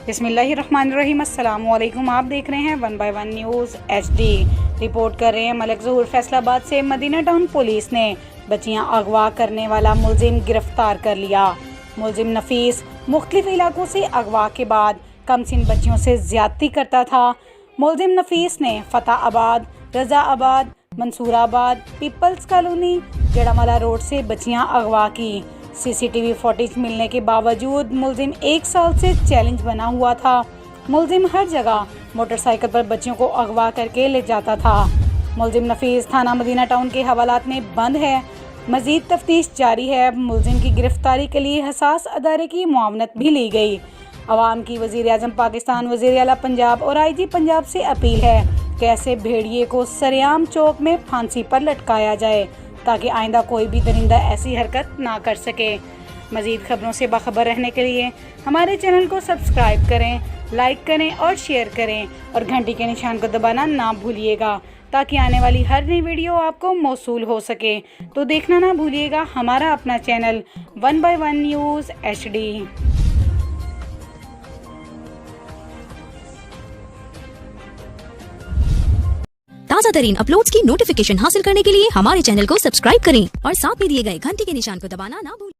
बिस्मिल्लाहिर्रहमानिर्रहीम। अस्सलामु अलैकुम। आप देख रहे हैं 1 बाय 1 न्यूज़ HD। रिपोर्ट कर रहे हैं मलिक ज़हूर। फैसलाबाद से मदीना टाउन पुलिस ने बच्चियां अगवा करने वाला मुलजिम गिरफ्तार कर लिया। मुलजिम नफीस मुख्तलिफ इलाकों से अगवा के बाद कमसिन बच्चियों से ज्यादती करता था। मुलजिम नफीस ने Fatehabad, Razaabad, Mansurabad, people's colony, Jadamala road से बच्चियां अगवा की। CCTV फुटेज मिलने के बावजूद मुलजिम 1 साल से चैलेंज बना हुआ था। मुलजिम हर जगह मोटरसाइकिल पर बच्चियों को अगवा करके ले जाता था। मुलजिम नफीस थाना मदीना टाउन के हवालात में बंद है। मजीद तफ्तीश जारी है। मुलजिम की गिरफ्तारी के लिए हसास अदारे की मुआवनत भी ली गई। अवाम की वज़ीर आज़म पाकिस्तान, वज़ीर आला पंजाब और IG पंजाब से अपील है कि ऐसे भेड़िए को सरेआम चौक में फांसी पर लटकाया जाए ताकि आइंदा कोई भी दरिंदा ऐसी हरकत ना कर सके। मज़ीद खबरों से बाखबर रहने के लिए हमारे चैनल को सब्सक्राइब करें, लाइक करें और शेयर करें और घंटी के निशान को दबाना ना भूलिएगा ताकि आने वाली हर नई वीडियो आपको मौसूल हो सके। तो देखना ना भूलिएगा हमारा अपना चैनल 1 बाय 1 न्यूज़ HD। ताज़ा तरीन अपलोड्स की नोटिफिकेशन हासिल करने के लिए हमारे चैनल को सब्सक्राइब करें और साथ में दिए गए घंटी के निशान को दबाना ना भूलें।